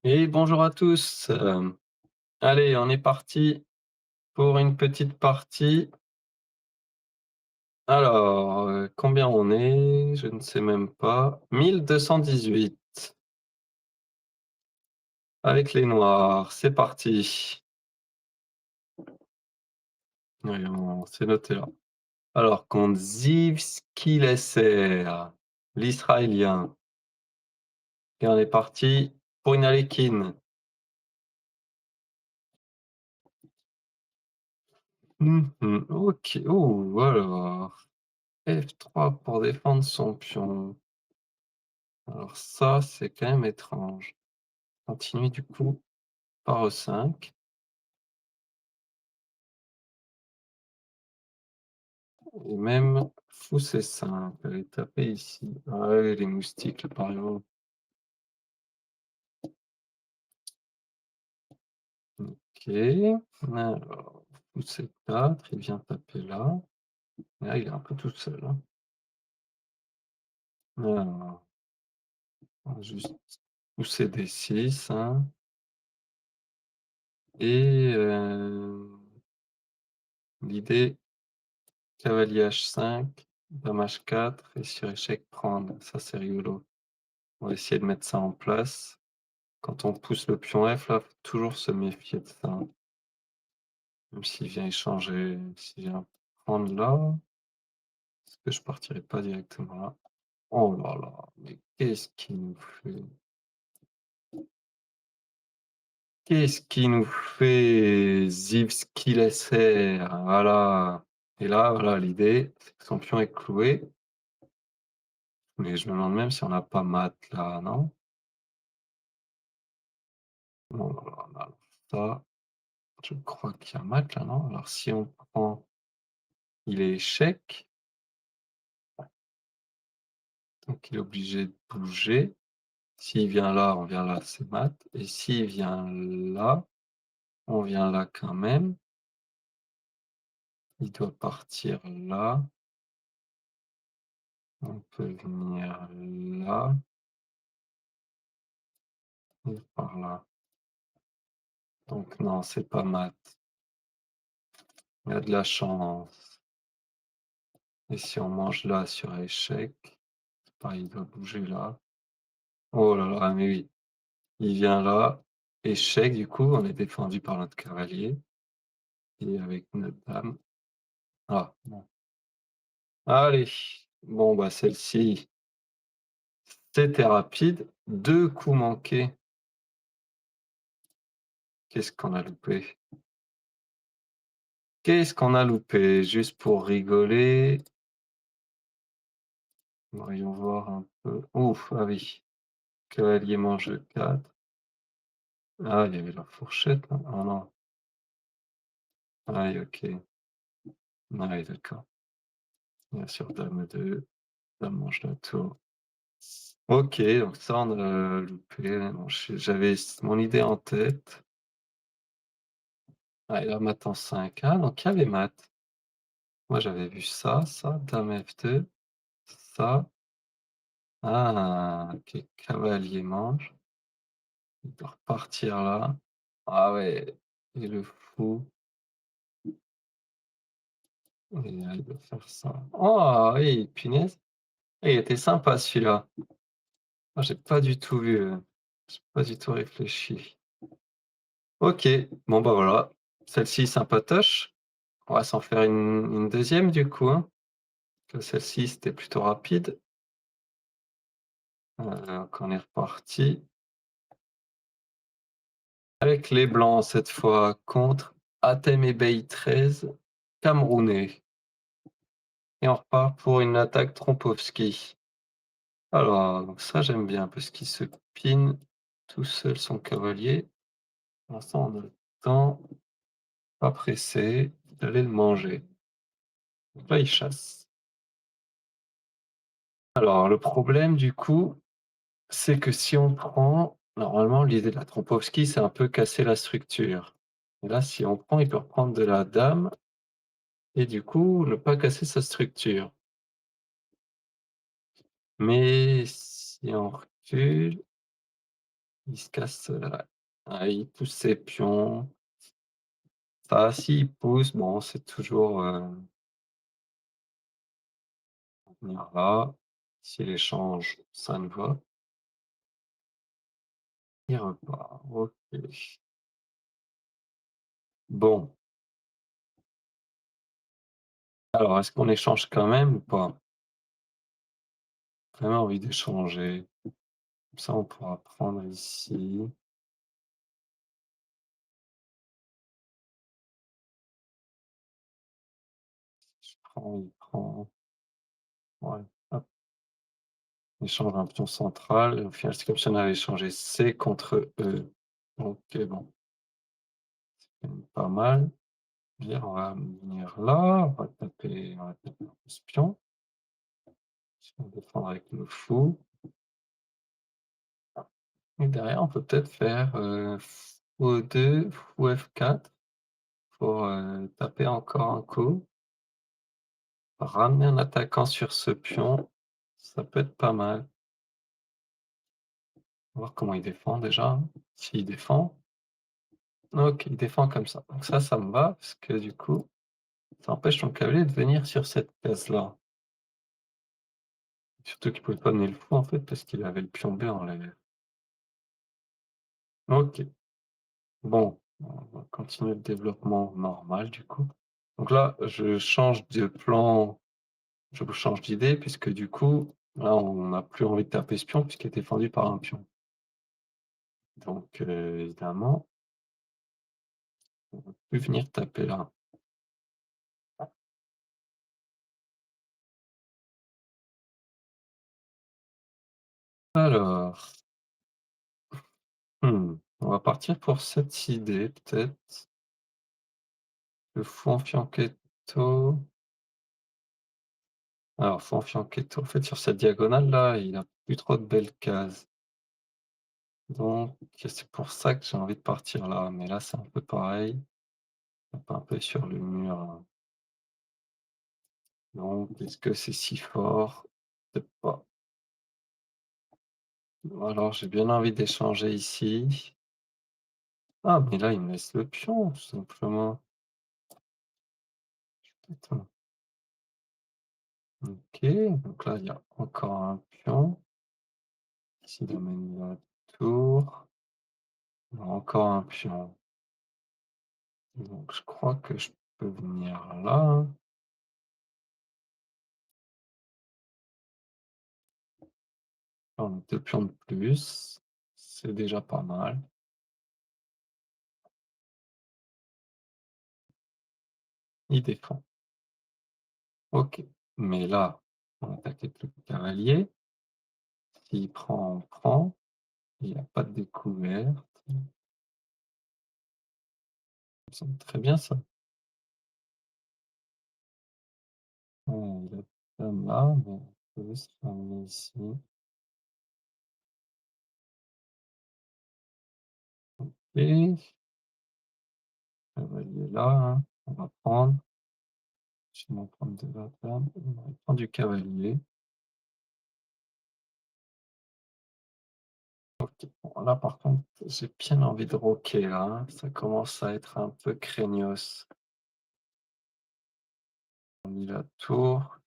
Et bonjour à tous. Allez, on est parti pour une petite partie. Alors, combien on est? Je ne sais même pas. 1218 avec les noirs. C'est parti. Oui, c'est noté là. Alors, contre Zivski Lesser, l'Israélien. Et on est parti pour une Alekhine. OK. Oh, alors. F3 pour défendre son pion. Alors ça, c'est quand même étrange. Continue du coup par E5 et même fou C5. Allez taper ici. Ah ouais, les moustiques là par exemple. OK. Alors, fou C4, il vient taper là. Là, il est un peu tout seul, hein. Alors, on va juste pousser D6, hein. Et l'idée, cavalier H5, dame H4 et sur échec prendre. Ça, c'est rigolo. On va essayer de mettre ça en place. Quand on pousse le pion F là, faut toujours se méfier de ça, hein. Même s'il vient échanger, s'il vient prendre là, est-ce que je partirai pas directement là? Oh là là, mais qu'est-ce qu'il nous fait? Qu'est-ce qu'il nous fait, Zivski-Lesser? Voilà. Et là, voilà, l'idée, c'est que son pion est cloué, mais je me demande même si on n'a pas mat là, non? Oh là là, alors ça, je crois qu'il y a mat là, non? Alors si on prend, il est échec, donc il est obligé de bouger. S'il vient là, on vient là, c'est mat. Et s'il vient là, on vient là quand même. Il doit partir là. On peut venir là et par là. Donc non, c'est pas mat. Il y a de la chance. Et si on mange là sur échec, pareil, il doit bouger là. Oh là là, mais oui, il vient là. Échec, du coup, on est défendu par notre cavalier et avec notre dame. Ah, bon. Allez, bon, bah celle-ci. C'était rapide, 2 coups manqués. Qu'est-ce qu'on a loupé? Qu'est-ce qu'on a loupé? Juste pour rigoler, voyons voir un peu. Ouf, ah oui, cavalier mange 4. Ah, il y avait la fourchette là? Ah non. Aïe, OK. Ouais, d'accord. Bien sûr, dame 2, dame mange la tour. OK, donc ça, on a loupé. Bon, j'avais mon idée en tête. Ah et là, mat en 5. Ah donc il y avait mat. Moi, j'avais vu ça, ça, dame F2, ça. Ah, OK, cavalier mange. Il doit repartir là. Ah ouais, et le fou, et là, il doit faire ça. Oh oui, punaise! Il était sympa celui-là. Ah, j'ai pas du tout vu, j'ai pas du tout réfléchi. OK, bon, bah, voilà. Celle-ci sympatoche. On va s'en faire une 2e du coup, hein, que celle-ci, c'était plutôt rapide. Donc on est reparti avec les blancs cette fois contre Hatem et Bey 13, camerounais. Et on repart pour une attaque Trompowsky. Alors, donc ça j'aime bien parce qu'il se pine tout seul son cavalier. Pour l'instant, on a le temps, pas pressé, d'aller le manger. Donc là, il chasse. Alors, le problème du coup, c'est que si on prend, normalement, l'idée de la Trompowsky, c'est un peu casser la structure. Et là, si on prend, il peut reprendre de la dame et du coup, ne pas casser sa structure. Mais si on recule, Il se casse, ouais, il pousse ses pions. Ça, s'il pousse, bon, c'est toujours, venir là. S'il échange, ça ne va. Il repart. OK. Bon, alors est-ce qu'on échange quand même ou pas? Vraiment envie d'échanger. Comme ça, on pourra prendre ici. Je prends, il prend. Ouais, hop, on échange un pion central et au final, c'est comme si on avait échangé C contre E. OK, bon, c'est pas mal. Bien, on va venir là, on va taper un peu ce pion. On va défendre avec le fou. Et derrière, on peut peut-être faire, fou E2, fou F4 pour, taper encore un coup. Ramener un attaquant sur ce pion, ça peut être pas mal. Voir comment il défend déjà. S'il défend, OK, il défend comme ça. Donc ça me va parce que du coup, ça empêche ton cavalier de venir sur cette case-là. Surtout qu'il pouvait pas mener le fou en fait parce qu'il avait le pion B en l'air. OK, bon, on va continuer le développement normal du coup. Donc là, je change de plan, je change d'idée puisque du coup, là, on n'a plus envie de taper ce pion puisqu'il est défendu par un pion. Donc, évidemment, on va plus venir taper là. Alors, on va partir pour cette idée peut-être. Le fou en fianchetto. Alors, fou en fianchetto, en fait, sur cette diagonale-là, il a plus trop de belles cases. Donc, c'est pour ça que j'ai envie de partir là. Mais là, c'est un peu pareil. Tape un peu sur le mur, hein. Donc, est-ce que c'est si fort? Peut-être pas. Alors, j'ai bien envie d'échanger ici. Ah, mais là, il me laisse le pion, tout simplement. Attends. OK, donc là, il y a encore un pion. Ici, il amène la tour. Encore un pion. Donc, je crois que je peux venir là, hein. Là, on a 2 pions de plus. C'est déjà pas mal. Il défend. OK. Mais là, on attaque avec le cavalier. S'il prend, on prend. Il y a pas de découverte. Ça me semble très bien ça. Il a dame là, mais on peut se ramener ici. Et cavalier là, hein, on va prendre. Je vais m'en prendre de la dame, on va prendre du cavalier. OK. Bon là par contre, j'ai bien envie de roquer là, hein. Ça commence à être un peu craignos. On mit la tour.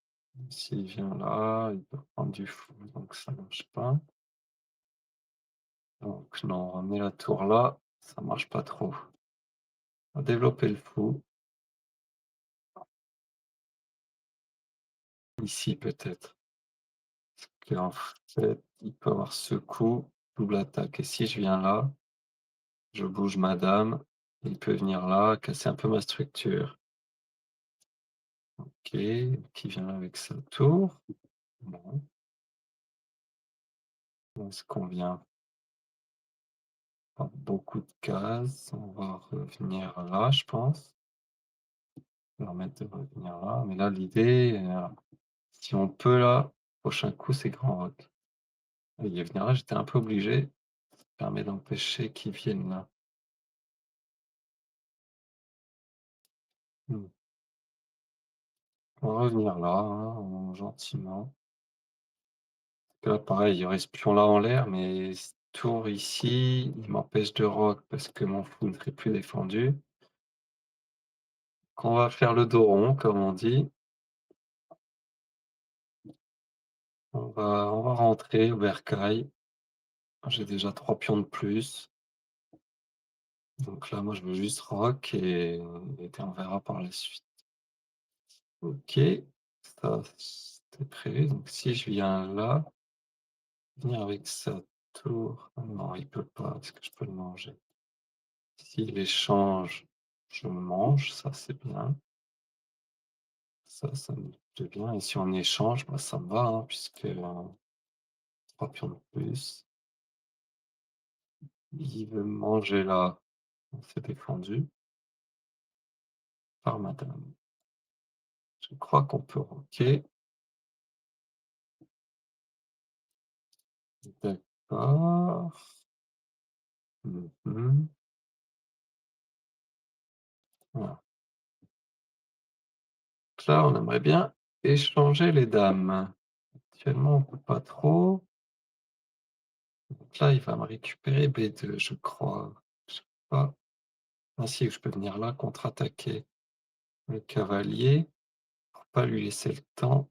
S'il vient là, il peut prendre du fou, donc ça marche pas. Donc non, ramener la tour là, ça marche pas trop. On va développer le fou, ici peut-être. Qu'en fait, il peut avoir ce coup, double attaque et si je viens là, je bouge ma dame, il peut venir là, casser un peu ma structure. OK, qui vient là avec sa tour. Bon, où est-ce qu'on vient? Pas beaucoup de cases, on va revenir là, je pense. Permettre de revenir là, mais là l'idée, si on peut là, prochain coup c'est grand rock. Et il venir là, j'étais un peu obligé, ça permet d'empêcher qu'ils viennent là. Mmh. On va revenir là, hein, gentiment. Là pareil, il y aurait ce pion là en l'air, mais tour ici, il m'empêche de rock parce que mon fou ne serait plus défendu. On va faire le dos rond, comme on dit. On va rentrer au bercail. J'ai déjà 3 pions de plus. Donc là, moi, je veux juste rock et on verra par la suite. OK, ça, c'était prévu. Donc si je viens là, venir avec sa tour. Ah non, il peut pas parce que je peux le manger. S'il échange, je mange, ça c'est bien. Ça me plaît bien et si on échange, bah, ça me va, hein, puisque, 3 pions de plus. Il veut manger là, c'est défendu par madame. Je crois qu'on peut roquer. D'accord. Mmh. Voilà. Donc là, on aimerait bien échanger les dames. Actuellement, on peut pas trop. Donc là, il va me récupérer B2, je crois. Je sais pas. Ah si, je peux venir là, contre-attaquer le cavalier, pour pas lui laisser le temps.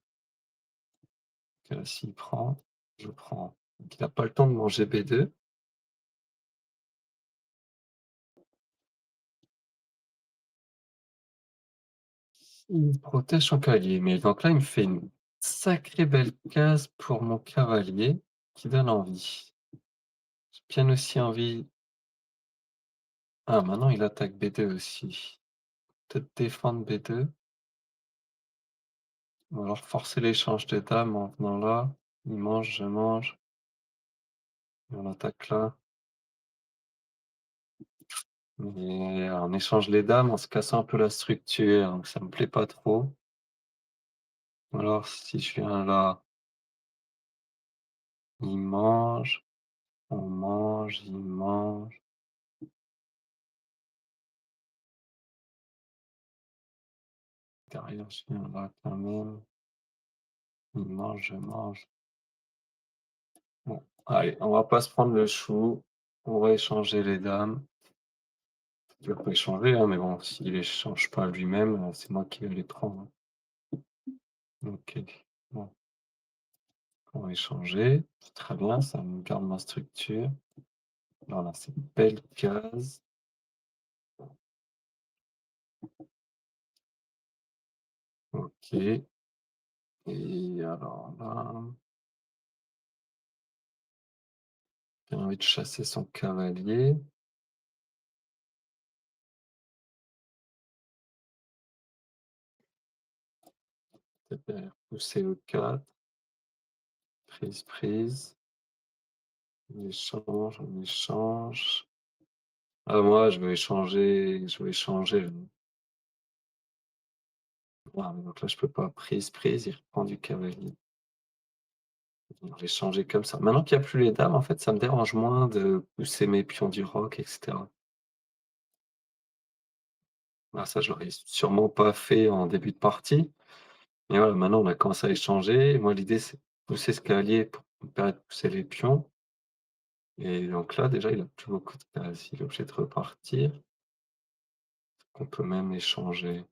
Que là, s'il prend, je prends. Donc il a pas le temps de manger B2. Il protège son cavalier, mais donc là, il me fait une sacrée belle case pour mon cavalier qui donne envie. J'ai bien aussi envie. Ah, maintenant il attaque B2 aussi. Peut-être défendre B2 ou alors forcer l'échange des dames en venant là. Il mange, je mange et on attaque là. Mais on échange les dames en se cassant un peu la structure, donc ça me plaît pas trop. Ou alors si je viens là, il mange, on mange, il mange. Derrière, je viens là quand même, il mange, je mange. Bon, allez, on va pas se prendre le chou, on va échanger les dames. Il va pas échanger, hein, mais bon, s'il échange pas lui-même, c'est moi qui vais les prendre. OK. Bon, on va échanger, c'est très bien, ça me garde ma structure. Voilà, c'est une belle case. OK et alors là, j'ai envie de chasser son cavalier. Peut-être aller repousser le 4. Prise, prise. On échange, on échange. Ah moi, je veux échanger. Ah mais donc là, je peux pas. Prise, prise, il reprend du cavalier. On va échanger comme ça. Maintenant qu'il y a plus les dames, en fait, ça me dérange moins de pousser mes pions du roc et cetera. Ah ça, je l'aurais sûrement pas fait en début de partie. Mais voilà, maintenant on a commencé à échanger. Moi, l'idée, c'est de pousser ce cavalier pour me permettre de pousser les pions et donc là, déjà, il a plus beaucoup de cases. Il est obligé de repartir. On peut même échanger.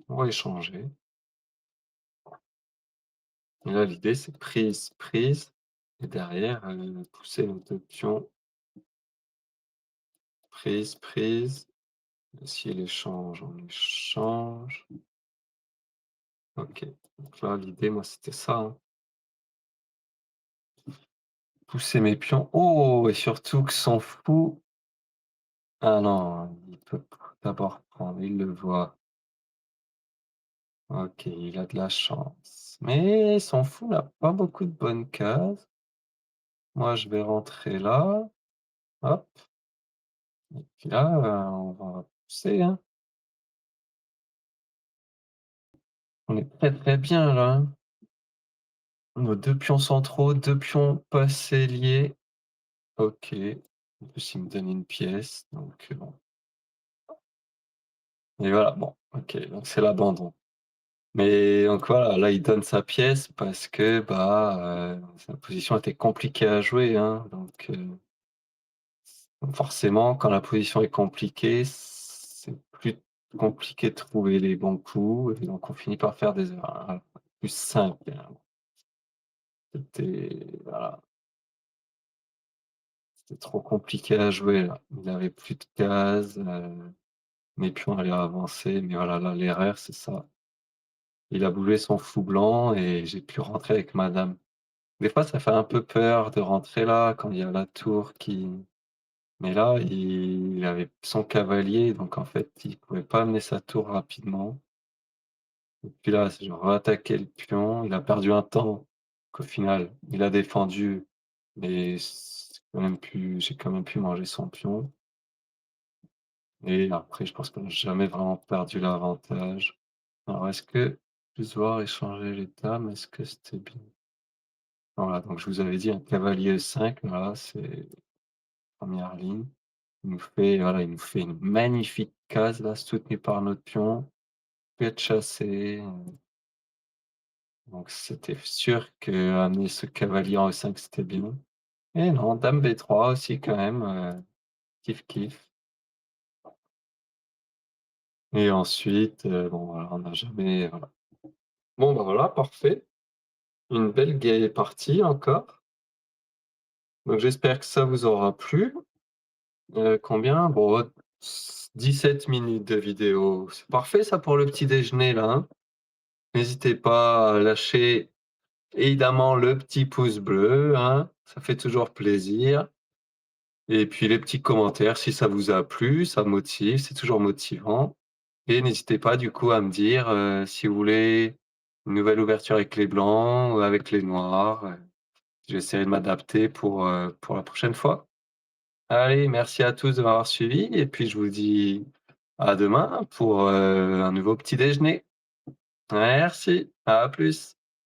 On va échanger et là, l'idée, c'est prise, prise et derrière, pousser nos 2 pions. Prise, prise. S'il échange, on échange. OK. Donc là, l'idée, moi, c'était ça, hein. Pousser mes pions. Oh! Et surtout que son fou ah non, il peut d'abord prendre, il le voit. OK, il a de la chance. Mais son fou n'a pas beaucoup de bonnes cases. Moi, je vais rentrer là, hop, et puis là, on va pousser, hein. On est très, très bien là, hein. Nos 2 pions centraux, 2 pions passés liés. OK. En plus, il me donne une pièce, donc bon et voilà, bon, OK, donc c'est l'abandon. Mais donc voilà, là, il donne sa pièce parce que, bah, sa position était compliquée à jouer, hein, donc forcément, quand la position est compliquée, c'est plus compliqué de trouver les bons coups et donc on finit par faire des erreurs. Voilà, +5, voilà, c'était trop compliqué à jouer là. Il avait plus de cases, mes pions allaient avancer, mais voilà, là, l'erreur, c'est ça. Il a bougé son fou blanc et j'ai pu rentrer avec ma dame. Des fois, ça fait un peu peur de rentrer là, quand il y a la tour qui mais là, il avait son cavalier, donc en fait, il pouvait pas amener sa tour rapidement. Et puis là, j'ai re-attaqué le pion, il a perdu un temps qu'au final, il a défendu, mais c'est quand même pu j'ai quand même pu manger son pion et après, je pense qu'on n'a jamais vraiment perdu l'avantage. Alors est-ce que plus voir échanger les dames, est-ce que c'était bien? Voilà, donc je vous avais dit un cavalier E5, voilà, c'est première ligne. Il nous fait une magnifique case là, soutenue par notre pion, peut être chassé, donc c'était sûr qu'amener ce cavalier en E5, c'était bien. Et non, dame B3 aussi quand même, kiff kiff et ensuite, bon voilà, on n'a jamais voilà. Bon bah voilà, parfait. Une belle partie encore, donc j'espère que ça vous aura plu. Combien? Bon, 17 minutes de vidéo, c'est parfait ça pour le petit déjeuner là, hein? N'hésitez pas à lâcher évidemment le petit pouce bleu, hein, ça fait toujours plaisir et puis les petits commentaires si ça vous a plu, ça motive, c'est toujours motivant et n'hésitez pas du coup à me dire, si vous voulez une nouvelle ouverture avec les blancs ou avec les noirs, j'essaierai de m'adapter pour la prochaine fois. Allez, merci à tous de m'avoir suivi et puis je vous dis à demain pour, un nouveau petit déjeuner. Merci, à plus.